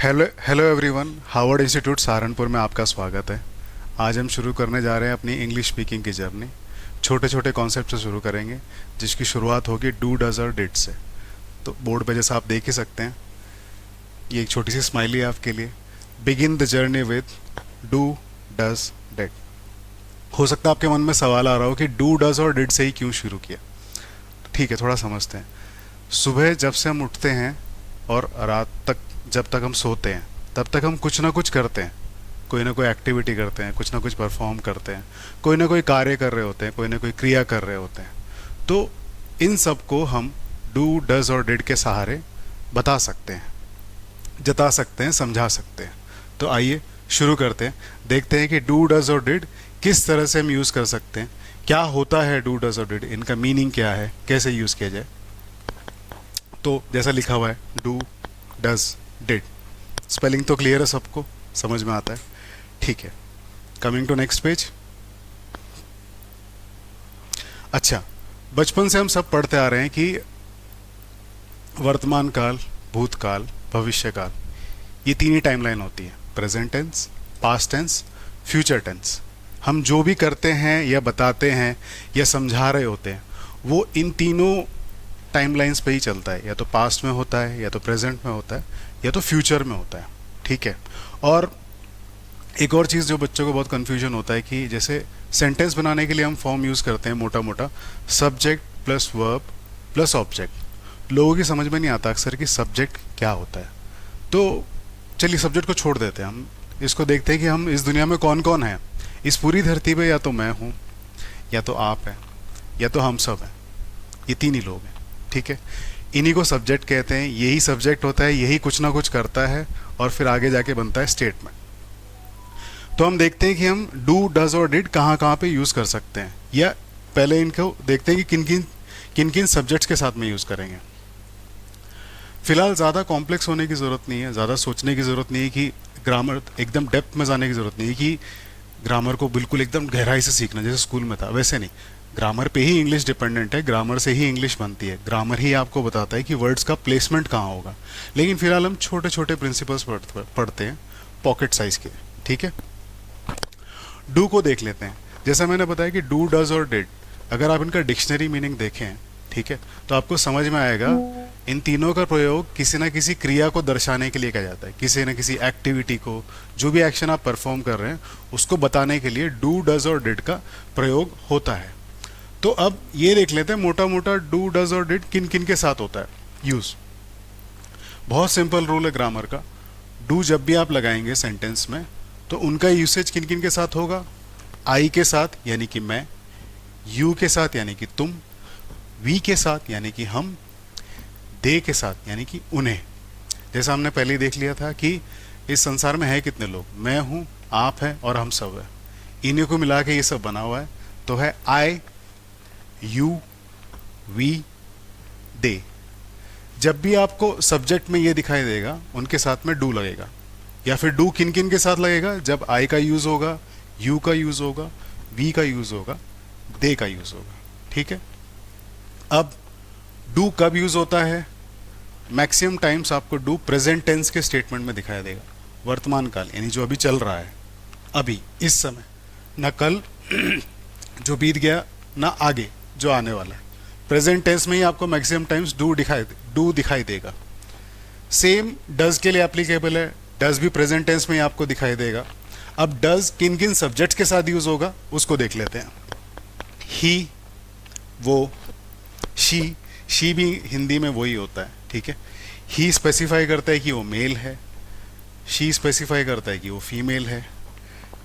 Hello hello everyone, Harvard institute Saharanpur में आपका स्वागत है। आज हम शुरू करने जा रहे हैं अपनी इंग्लिश स्पीकिंग की जर्नी। छोटे छोटे कॉन्सेप्ट से शुरू करेंगे, जिसकी शुरुआत होगी डू डज और डिड से। तो बोर्ड पे जैसा आप देख ही सकते हैं, ये एक छोटी सी स्माइली है आपके लिए। Begin the journey with do does did. हो सकता है आपके मन में सवाल आ रहा हो कि डू डज और डिड से ही क्यों शुरू किया। ठीक है, थोड़ा समझते हैं। सुबह जब से हम उठते हैं और रात तक जब तक हम सोते हैं, तब तक हम कुछ ना कुछ करते हैं। कोई ना कोई एक्टिविटी करते हैं, कुछ ना कुछ परफॉर्म करते हैं, कोई ना कोई कार्य कर रहे होते हैं, कोई ना कोई क्रिया कर रहे होते हैं। तो इन सब को हम डू डज और डिड के सहारे बता सकते हैं, जता सकते हैं, समझा सकते हैं। तो आइए शुरू करते हैं, देखते हैं कि डू डज और डिड किस तरह से हम यूज़ कर सकते हैं। क्या होता है डू डज और डिड, इनका मीनिंग क्या है, कैसे यूज़ किया जाए। तो जैसा लिखा हुआ है डू डज डिड, स्पेलिंग तो क्लियर है, सबको समझ में आता है। ठीक है, कमिंग टू नेक्स्ट पेज। अच्छा, बचपन से हम सब पढ़ते आ रहे हैं कि वर्तमान काल, भूतकाल, भविष्य काल, ये तीन ही टाइमलाइन होती है। Present tense, past tense, future tense. हम जो भी करते हैं या बताते हैं या समझा रहे होते हैं, वो इन तीनों टाइमलाइंस पे ही चलता है। या तो पास्ट में होता है, या तो प्रेजेंट में होता है, या तो फ्यूचर में होता है। ठीक है। और एक और चीज़ जो बच्चों को बहुत कन्फ्यूजन होता है कि जैसे सेंटेंस बनाने के लिए हम फॉर्म यूज़ करते हैं मोटा मोटा, subject plus verb plus object. लोगों की समझ में नहीं आता अक्सर कि सब्जेक्ट क्या होता है। तो चलिए सब्जेक्ट को छोड़ देते हैं, हम इसको देखते हैं कि हम इस दुनिया में कौन कौन है। इस पूरी धरती पे या तो मैं हूँ, या तो आप हैं, या तो हम सब हैं। ये तीन ही लोग हैं। ठीक है, इन्हीं को सब्जेक्ट कहते हैं। यही सब्जेक्ट होता है, यही कुछ ना कुछ करता है और फिर आगे जाके बनता है स्टेटमेंट। तो हम देखते हैं कि हम डू डज और डिड कहाँ कहाँ पे यूज़ कर सकते हैं, या पहले इनको देखते हैं कि किन किन सब्जेक्ट्स के साथ में यूज़ करेंगे। फिलहाल ज़्यादा कॉम्प्लेक्स होने की ज़रूरत नहीं है, ज़्यादा सोचने की ज़रूरत नहीं है कि ग्रामर एकदम डेप्थ में जाने की ज़रूरत नहीं है कि ग्रामर को बिल्कुल एकदम गहराई से सीखना जैसे स्कूल में था, वैसे नहीं। ग्रामर पे ही इंग्लिश डिपेंडेंट है, ग्रामर से ही इंग्लिश बनती है, ग्रामर ही आपको बताता है कि वर्ड्स का प्लेसमेंट कहाँ होगा। लेकिन फिलहाल हम छोटे छोटे प्रिंसिपल्स पढ़ते हैं, पॉकेट साइज के। ठीक है, डू को देख लेते हैं। जैसा मैंने बताया कि डू डज और डिड, अगर आप इनका डिक्शनरी मीनिंग देखें, ठीक है, तो आपको समझ में आएगा इन तीनों का प्रयोग किसी ना किसी क्रिया को दर्शाने के लिए किया जाता है। किसी ना किसी एक्टिविटी को, जो भी एक्शन आप परफॉर्म कर रहे हैं, उसको बताने के लिए डू डज और डिड का प्रयोग होता है। तो अब ये देख लेते हैं मोटा मोटा डू डज और डिड किन किन के साथ होता है यूज। बहुत सिंपल रूल है ग्रामर का। डू जब भी आप लगाएंगे सेंटेंस में, तो उनका यूसेज किन किन के साथ होगा। आई के साथ यानी कि मैं, यू के साथ यानी कि तुम, वी के साथ यानी कि हम, दे के साथ यानी कि उन्हें। जैसा हमने पहले ही देख लिया था कि इस संसार में है कितने लोग, मैं हूं, आप हैं और हम सब है। इन्हीं को मिला के ये सब बना हुआ है। तो है आई, यू, वी, दे। जब भी आपको सब्जेक्ट में ये दिखाई देगा, उनके साथ में डू लगेगा। या फिर डू किन किन के साथ लगेगा, जब आई का यूज होगा, यू का यूज होगा, वी का यूज होगा, दे का यूज होगा। ठीक है। अब डू कब यूज होता है, मैक्सिमम टाइम्स आपको डू प्रेजेंट टेंस के स्टेटमेंट में दिखाई देगा। वर्तमान काल यानी जो अभी चल रहा है, अभी इस समय, ना कल जो बीत गया, ना आगे जो आने वाला है। प्रेजेंट टेंस में ही आपको मैक्सिमम टाइम्स डू दिखाई देगा। सेम डज के लिए एप्लीकेबल है, डज भी प्रेजेंट टेंस में ही आपको दिखाई देगा। अब डज किन किन सब्जेक्ट्स के साथ यूज होगा उसको देख लेते हैं। ही, वो, शी भी हिंदी में वही होता है। ठीक है, ही स्पेसिफाई करता है कि वो मेल है, शी स्पेसिफाई करता है कि वो फीमेल है।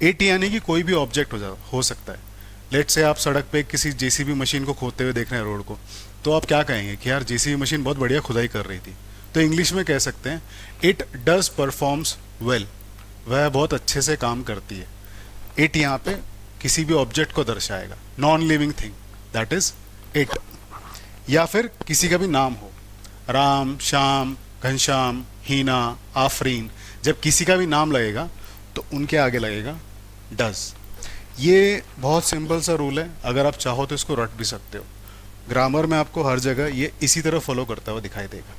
इट यानी कि कोई भी ऑब्जेक्ट हो सकता है। लेट से आप सड़क पे किसी जेसीबी मशीन को खोदते हुए देख रहे हैं रोड को, तो आप क्या कहेंगे कि यार जेसीबी मशीन बहुत बढ़िया खुदाई कर रही थी। तो इंग्लिश में कह सकते हैं इट डज परफॉर्म्स वेल, वह बहुत अच्छे से काम करती है। इट यहाँ पे किसी भी ऑब्जेक्ट को दर्शाएगा, non living thing, that is it. या फिर किसी का भी नाम हो, राम, श्याम, घनश्याम, हीना, आफरीन, जब किसी का भी नाम लगेगा तो उनके आगे लगेगा डज। ये बहुत सिंपल सा रूल है, अगर आप चाहो तो इसको रट भी सकते हो। ग्रामर में आपको हर जगह ये इसी तरह फॉलो करता हुआ दिखाई देगा।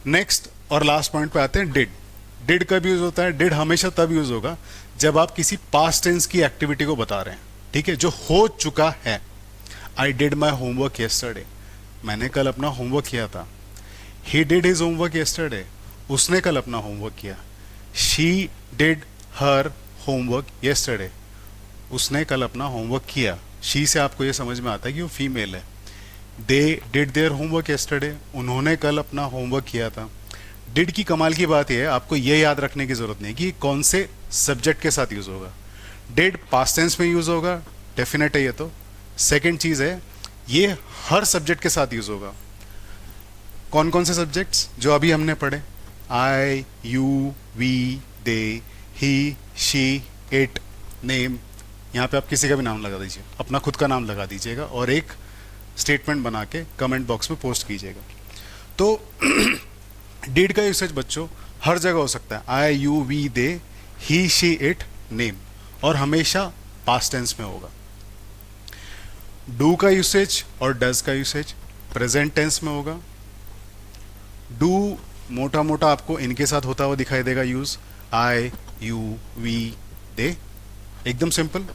नेक्स्ट और लास्ट पॉइंट पे आते हैं डिड। डिड कब यूज होता है? डिड हमेशा तब यूज होगा जब आप किसी पास्ट टेंस की एक्टिविटी को बता रहे हैं, ठीक है, जो हो चुका है। I did my homework yesterday, मैंने कल अपना होमवर्क किया था। He did his homework yesterday, उसने कल अपना होमवर्क किया। She did her homework yesterday, उसने कल अपना होमवर्क किया। शी से आपको ये समझ में आता है कि वो फीमेल है। They did their homework yesterday, उन्होंने कल अपना होमवर्क किया था। डिड की कमाल की बात यह है, आपको ये याद रखने की जरूरत नहीं कि कौन से सब्जेक्ट के साथ यूज होगा। डिड पास्ट टेंस में यूज होगा, डेफिनेट है ये तो। सेकेंड चीज है, ये हर सब्जेक्ट के साथ यूज होगा। कौन कौन से सब्जेक्ट्स जो अभी हमने पढ़े? I, you, we, they, he, she, it, name. यहाँ पे आप किसी का भी नाम लगा दीजिए, अपना खुद का नाम लगा दीजिएगा और एक स्टेटमेंट बना के कमेंट बॉक्स में पोस्ट कीजिएगा। तो डिड का यूसेज बच्चों हर जगह हो सकता है। I, you, we, they, he, she, it, name, और हमेशा पास्ट टेंस में होगा। डू का यूसेज और डज का यूसेज प्रेजेंट टेंस में होगा। डू मोटा मोटा आपको इनके साथ होता हुआ दिखाई देगा यूज, आई, यू, वी, दे, एकदम सिंपल।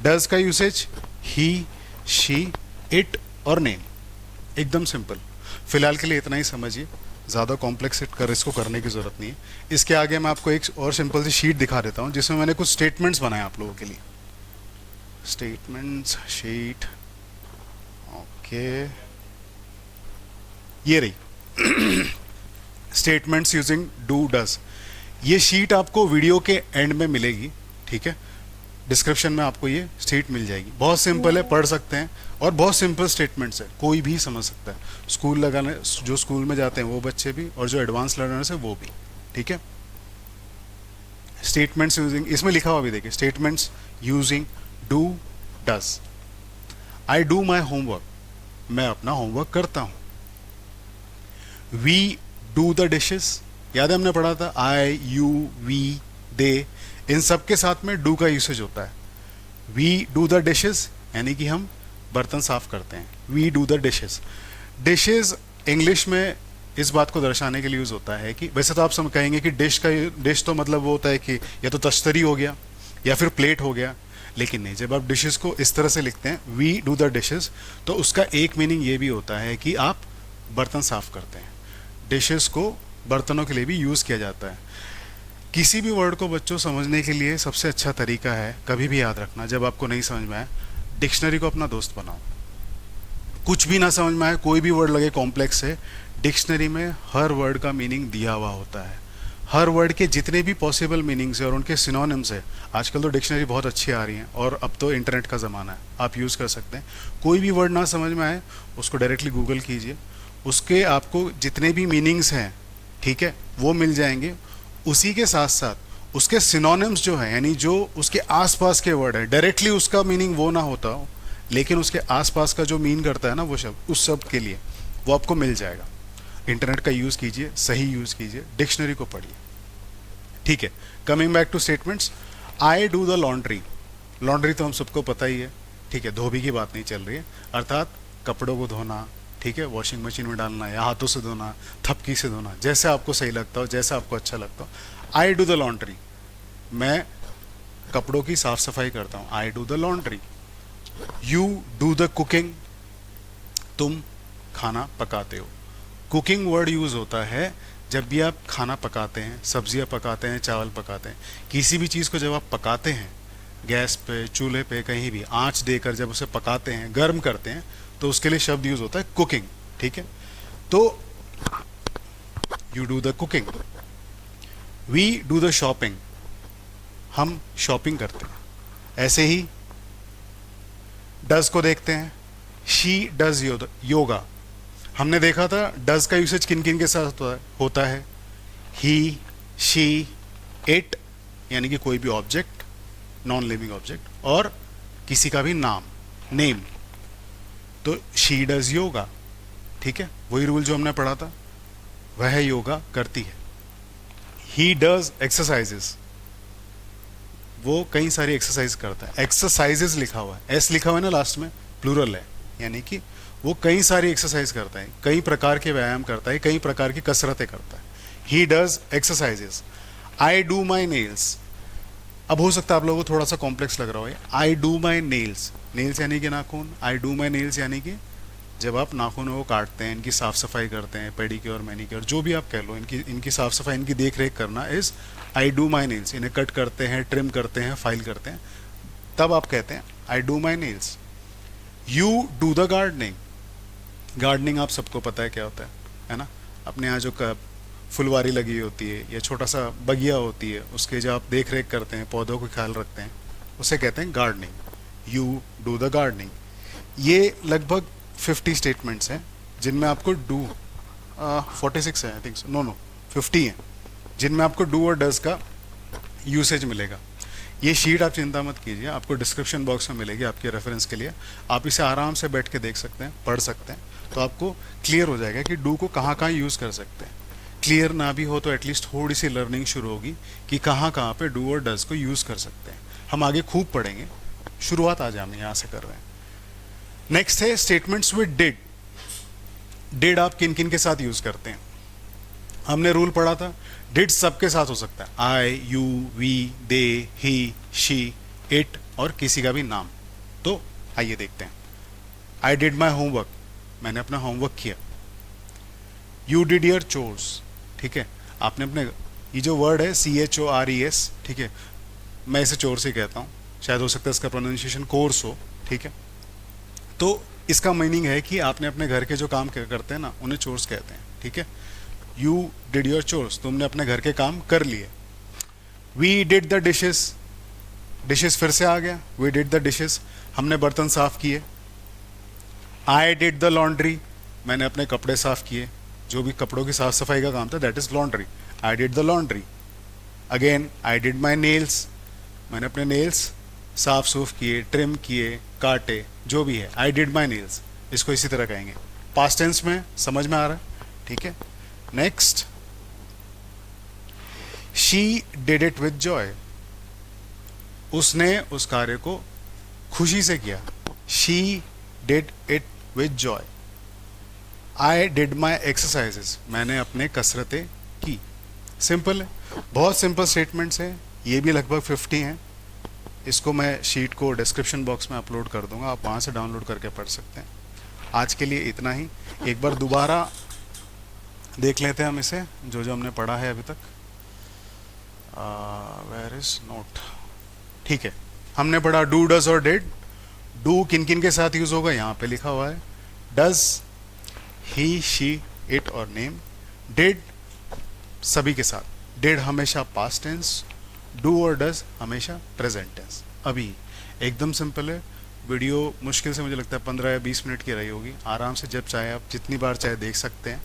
डज का यूसेज ही, शी, इट और नेम, एकदम सिंपल। फिलहाल के लिए इतना ही समझिए, ज़्यादा कॉम्प्लेक्स कर इसको करने की ज़रूरत नहीं है। इसके आगे मैं आपको एक और सिंपल सी शीट दिखा देता हूँ जिसमें मैंने कुछ स्टेटमेंट्स बनाए आप लोगों के लिए। स्टेटमेंट्स शीट, ओके, ये रही स्टेटमेंट्स यूजिंग डू डज। ये शीट आपको वीडियो के एंड में मिलेगी, ठीक है, डिस्क्रिप्शन में आपको ये शीट मिल जाएगी। बहुत सिंपल है, पढ़ सकते हैं, और बहुत सिंपल स्टेटमेंट्स है, कोई भी समझ सकता है। स्कूल लगाने, जो स्कूल में जाते हैं वो बच्चे भी, और जो एडवांस लर्नर्स है वो भी, ठीक है। स्टेटमेंट्स यूजिंग, इसमें लिखा हुआ भी देखिए, statements using do does. I do my homework, मैं अपना होमवर्क करता हूं। वी डू द डिशेस, याद है हमने पढ़ा था, आई, यू, वी, दे, इन सब के साथ में डू का यूसेज होता है। वी डू द डिशेस यानी कि हम बर्तन साफ करते हैं। We do the dishes. Dishes English में इस बात को दर्शाने के लिए यूज होता है कि, वैसे तो आप सब कहेंगे कि डिश तो मतलब वो होता है कि या तो तश्तरी हो गया या फिर प्लेट हो गया, लेकिन नहीं, जब आप डिशेस को इस तरह से लिखते हैं, वी डू द डिशेस, तो उसका एक मीनिंग ये भी होता है कि आप बर्तन साफ करते हैं। डिशेस को बर्तनों के लिए भी यूज किया जाता है। किसी भी वर्ड को बच्चों समझने के लिए सबसे अच्छा तरीका है, कभी भी याद रखना, जब आपको नहीं समझ में आए, डिक्शनरी को अपना दोस्त बनाओ। कुछ भी ना समझ में आए, कोई भी वर्ड लगे कॉम्प्लेक्स है, डिक्शनरी में हर वर्ड का मीनिंग दिया हुआ होता है। हर वर्ड के जितने भी पॉसिबल मीनिंग्स है और उनके सिनोनिम्स है, आजकल तो डिक्शनरी बहुत अच्छी आ रही हैं, और अब तो इंटरनेट का ज़माना है, आप यूज़ कर सकते हैं। कोई भी वर्ड ना समझ में आए, उसको डायरेक्टली गूगल कीजिए, उसके आपको जितने भी मीनिंग्स हैं, ठीक है, वो मिल जाएंगे। उसी के साथ साथ उसके सिनोनिम्स जो है, यानी जो उसके आसपास के वर्ड है, डायरेक्टली उसका मीनिंग वो ना होता हो, लेकिन उसके आसपास का जो मीन करता है ना वो शब्द, उस शब्द के लिए वो आपको मिल जाएगा। इंटरनेट का यूज़ कीजिए, सही यूज़ कीजिए, डिक्शनरी को पढ़िए, ठीक है। Coming back two statements, I do the laundry. Laundry तो हम सबको पता ही है, ठीक है, धोबी की बात नहीं चल रही है, अर्थात कपड़ों को धोना, ठीक है, वॉशिंग मशीन में डालना या हाथों से धोना, थपकी से धोना, जैसे आपको सही लगता हो, जैसा आपको अच्छा लगता हो। आई डू द लॉन्ड्री, मैं कपड़ों की साफ सफाई करता हूँ, I do the laundry. You do the cooking, तुम खाना पकाते हो। कुकिंग वर्ड यूज होता है जब भी आप खाना पकाते हैं, सब्जियां पकाते हैं, चावल पकाते हैं, किसी भी चीज़ को जब आप पकाते हैं, गैस पे, चूल्हे पे, कहीं भी आंच देकर जब उसे पकाते हैं, गर्म करते हैं, तो उसके लिए शब्द यूज होता है कुकिंग, ठीक है। तो you do the cooking. We do the shopping, हम शॉपिंग करते हैं। ऐसे ही डज को देखते हैं, शी डज योगा। हमने देखा था डज का यूसेज किन किन के साथ होता है, ही, शी, इट, यानी कि कोई भी ऑब्जेक्ट, नॉन लिविंग ऑब्जेक्ट, और किसी का भी नाम, नेम। तो शी डज योगा, ठीक है, वही रूल जो हमने पढ़ा था, वह योगा करती है। ही डज एक्सरसाइजेस, वो कई सारी एक्सरसाइज करता है। एक्सरसाइजेस लिखा हुआ है, एस लिखा हुआ है ना लास्ट में, प्लूरल है, यानी कि वो कई सारी एक्सरसाइज करता है, कई प्रकार के व्यायाम करता है, कई प्रकार की कसरतें करता है। He does exercises, I do my nails. अब हो सकता है आप लोगों को थोड़ा सा कॉम्प्लेक्स लग रहा हो, I do my nails, nails यानी कि नाखून, आई डू माई नेल्स यानी कि जब आप नाखूनों को काटते हैं, इनकी साफ सफाई करते हैं, पेडिक्योर मैनिक्योर जो भी आप कह लो, इनकी साफ सफाई, इनकी देख रेख करना is I do my nails. इन्हें कट करते हैं, ट्रिम करते हैं, फाइल करते हैं, तब आप कहते हैं I do my nails. You do the gardening, gardening आप सबको पता है क्या होता है ना, अपने यहाँ जो फुलवारी लगी होती है या छोटा सा बगिया होती है, उसके जो आप देख रेख करते हैं, पौधों को ख्याल रखते हैं, उसे कहते हैं gardening. You do the gardening. ये लगभग 50 स्टेटमेंट्स हैं जिनमें आपको डू 46 है आई थिंक, नो 50 हैं जिनमें आपको डू और डज का यूसेज मिलेगा। ये शीट आप चिंता मत कीजिए, आपको डिस्क्रिप्शन बॉक्स में मिलेगी आपके रेफरेंस के लिए, आप इसे आराम से बैठ के देख सकते हैं, पढ़ सकते हैं, तो आपको क्लियर हो जाएगा कि डू को कहाँ कहाँ यूज़ कर सकते हैं। क्लियर ना भी हो तो एटलीस्ट थोड़ी सी लर्निंग शुरू होगी कि कहाँ कहाँ पे डू और डज को यूज़ कर सकते हैं। हम आगे खूब पढ़ेंगे, शुरुआत आज हम यहाँ से कर रहे हैं। नेक्स्ट है स्टेटमेंट्स विद डिड। डिड आप किन किन के साथ यूज़ करते हैं? हमने रूल पढ़ा था, डिड सबके साथ हो सकता है, I, you, we, they, he, she, it और किसी का भी नाम। तो आइए देखते हैं। आई डिड माई होमवर्क, मैंने अपना होमवर्क किया। यू डिड योर चोर्स, ठीक है, आपने अपने, ये जो वर्ड है CHORES, ठीक है, मैं इसे चोर से कहता हूँ, शायद हो सकता है इसका प्रोनाउंसिएशन कोर्स हो, ठीक है। तो इसका मीनिंग है कि आपने अपने घर के जो काम करते हैं ना, उन्हें चोर्स कहते हैं, ठीक है। यू डिड योर चोर्स, तुमने अपने घर के काम कर लिए। We did the dishes, dishes फिर से आ गया, वी डिड द डिशेस, हमने बर्तन साफ किए। आई डिड द लॉन्ड्री, मैंने अपने कपड़े साफ किए, जो भी कपड़ों की साफ सफाई का काम था that is laundry, I did the laundry. Again I did my nails, मैंने अपने नेल्स साफ सूफ किए, ट्रिम किए, काटे, जो भी है, आई डिड माई नेल्स। इसको इसी तरह कहेंगे, पास्ट टेंस में, समझ में आ रहा है, ठीक है। Next, she did it with Joy, उसने उस कार्य को खुशी से किया। She did it with Joy. I did my exercises, मैंने अपने कसरतें की। सिंपल है, बहुत सिंपल स्टेटमेंट्स हैं, ये भी लगभग 50 हैं। इसको मैं शीट को डिस्क्रिप्शन बॉक्स में अपलोड कर दूंगा, आप वहाँ से डाउनलोड करके पढ़ सकते हैं। आज के लिए इतना ही, एक बार दोबारा देख लेते हैं हम इसे, जो जो हमने पढ़ा है अभी तक। वेयर इज नोट, ठीक है, हमने पढ़ा डू, डज और डिड। डू किन किन के साथ यूज होगा, यहाँ पे लिखा हुआ है, डज ही, शी, इट और नेम। डिड सभी के साथ, डिड हमेशा पास्ट टेंस, डू और डज हमेशा प्रेजेंट टेंस। अभी एकदम सिंपल है, वीडियो मुश्किल से मुझे लगता है 15 या 20 मिनट की रही होगी, आराम से जब चाहे आप जितनी बार चाहे देख सकते हैं,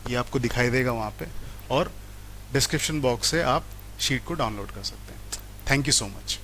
ये आपको दिखाई देगा वहाँ पे, और डिस्क्रिप्शन बॉक्स से आप शीट को डाउनलोड कर सकते हैं। Thank you so much.